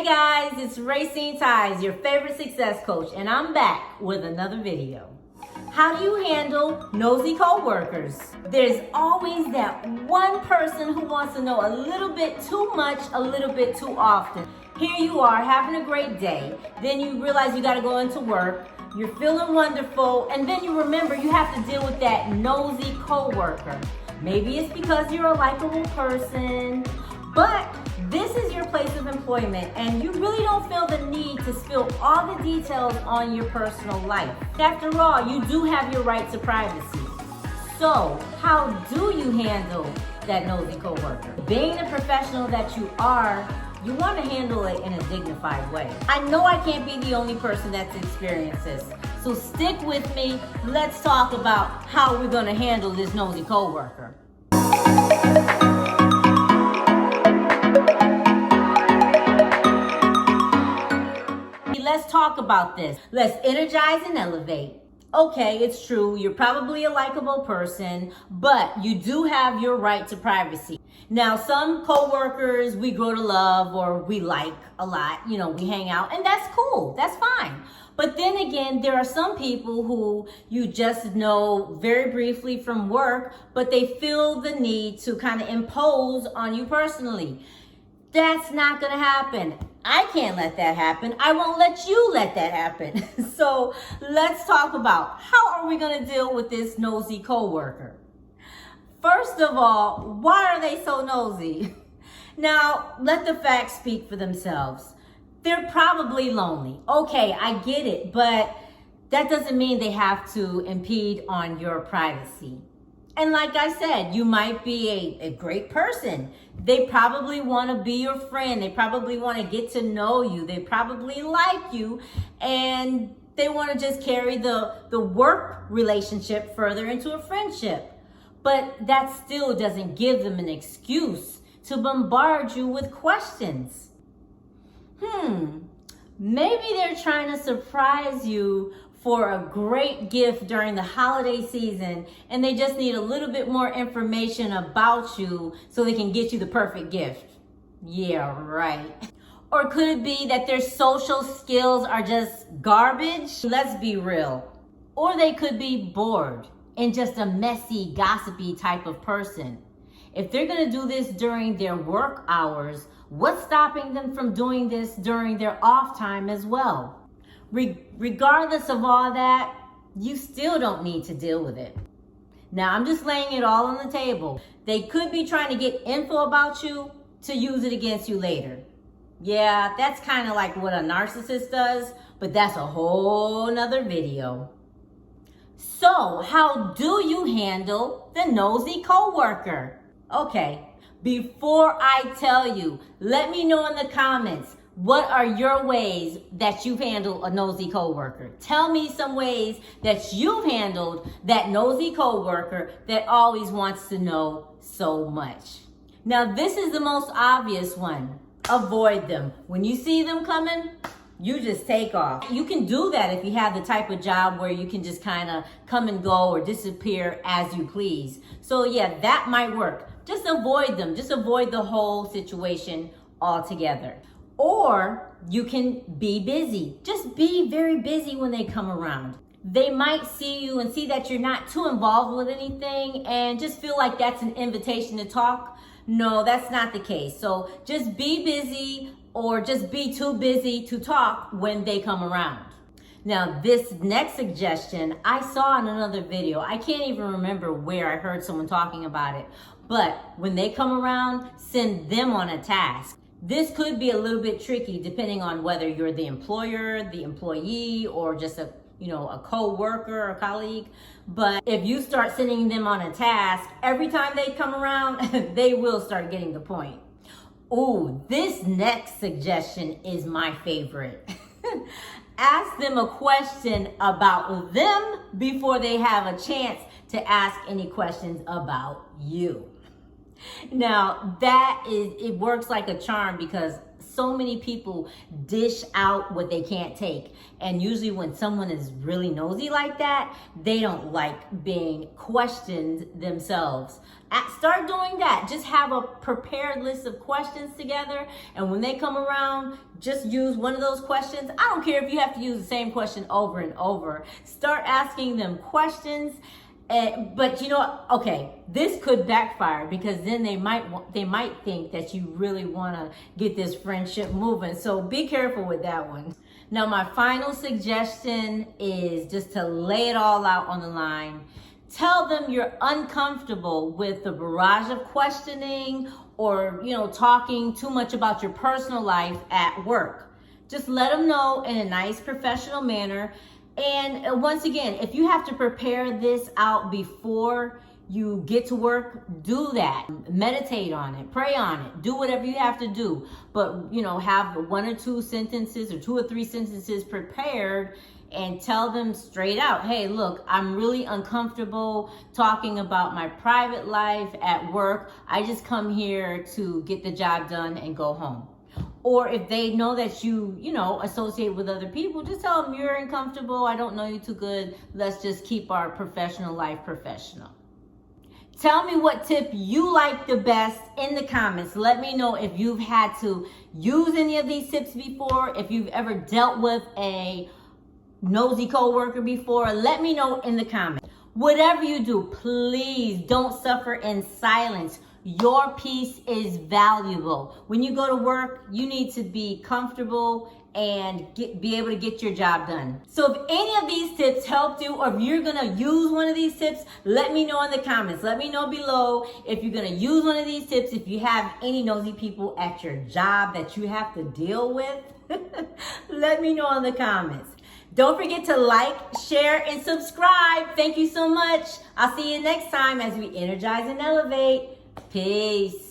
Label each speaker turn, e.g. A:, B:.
A: Hey guys, it's Racine Ties, your favorite success coach, and I'm back with another video. How do you handle nosy coworkers? There's always that one person who wants to know a little bit too much, a little bit too often. Here you are having a great day, then you realize you gotta go into work, you're feeling wonderful, and then you remember you have to deal with that nosy coworker. Maybe it's because you're a likable person, but this is your place of employment and you really don't feel the need to spill all the details on your personal life. After all, you do have your right to privacy. So, how do you handle that nosy coworker? Being the professional that you are, you want to handle it in a dignified way. I know I can't be the only person that's experienced this. So stick with me. Let's talk about how we're going to handle this nosy coworker. Let's talk about this. Let's energize and elevate. Okay, it's true. You're probably a likable person, but you do have your right to privacy. Now, some coworkers we grow to love or we like a lot. You know, we hang out, and that's cool. That's fine. But then again, there are some people who you just know very briefly from work, but they feel the need to kind of impose on you personally. That's not going to happen. I can't let that happen. I won't let you let that happen. So let's talk about how are we going to deal with this nosy coworker. First of all, why are they so nosy? Now, let the facts speak for themselves. They're probably lonely. Okay, I get it, but that doesn't mean they have to impede on your privacy. And like I said, you might be a great person. They probably want to be your friend. They probably want to get to know you. They probably like you. And they want to just carry the work relationship further into a friendship. But that still doesn't give them an excuse to bombard you with questions. Maybe they're trying to surprise you for a great gift during the holiday season, and they just need a little bit more information about you so they can get you the perfect gift. Yeah, right. Or could it be that their social skills are just garbage? Let's be real. Or they could be bored and just a messy, gossipy type of person. If they're gonna do this during their work hours, what's stopping them from doing this during their off time as well? Regardless of all that, you still don't need to deal with it. Now, I'm just laying it all on the table. They could be trying to get info about you to use it against you later. Yeah, that's kind of like what a narcissist does, but that's a whole nother video. So, how do you handle the nosy coworker? Okay, before I tell you, let me know in the comments, what are your ways that you've handled a nosy coworker? Tell me some ways that you've handled that nosy coworker that always wants to know so much. Now, this is the most obvious one. Avoid them. When you see them coming, you just take off. You can do that if you have the type of job where you can just kind of come and go or disappear as you please. So yeah, that might work. Just avoid them. Just avoid the whole situation altogether. Or you can be busy. Just be very busy when they come around. They might see you and see that you're not too involved with anything and just feel like that's an invitation to talk. No, that's not the case. So just be busy or just be too busy to talk when they come around. Now, this next suggestion I saw in another video. I can't even remember where I heard someone talking about it. But when they come around, send them on a task. This could be a little bit tricky depending on whether you're the employer, the employee, or just a co-worker or colleague. But if you start sending them on a task, every time they come around, they will start getting the point. Oh, this next suggestion is my favorite. Ask them a question about them before they have a chance to ask any questions about you. Now, it works like a charm because so many people dish out what they can't take. And usually when someone is really nosy like that, they don't like being questioned themselves. Start doing that. Just have a prepared list of questions together. And when they come around, just use one of those questions. I don't care if you have to use the same question over and over. Start asking them questions. But you know what? Okay, this could backfire, because then they might think that you really want to get this friendship moving. So be careful with that one. Now, my final suggestion is just to lay it all out on the line. Tell them you're uncomfortable with the barrage of questioning or, talking too much about your personal life at work. Just let them know in a nice professional manner. And once again, if you have to prepare this out before you get to work, do that. Meditate on it, pray on it, do whatever you have to do. But, have 1 or 2 sentences or 2 or 3 sentences prepared, and tell them straight out, hey, look, I'm really uncomfortable talking about my private life at work. I just come here to get the job done and go home. Or if they know that you associate with other people, just tell them you're uncomfortable. I don't know you too good. Let's just keep our professional life professional. Tell me what tip you like the best in the comments. Let me know if you've had to use any of these tips before, if you've ever dealt with a nosy coworker before. Let me know in the comments. Whatever you do, please don't suffer in silence. Your peace is valuable. When you go to work, you need to be comfortable and be able to get your job done. So if any of these tips helped you, or if you're gonna use one of these tips, let me know in the comments. Let me know below if you're gonna use one of these tips, if you have any nosy people at your job that you have to deal with. Let me know in the comments. Don't forget to like, share, and subscribe. Thank you so much. I'll see you next time as we energize and elevate. Peace.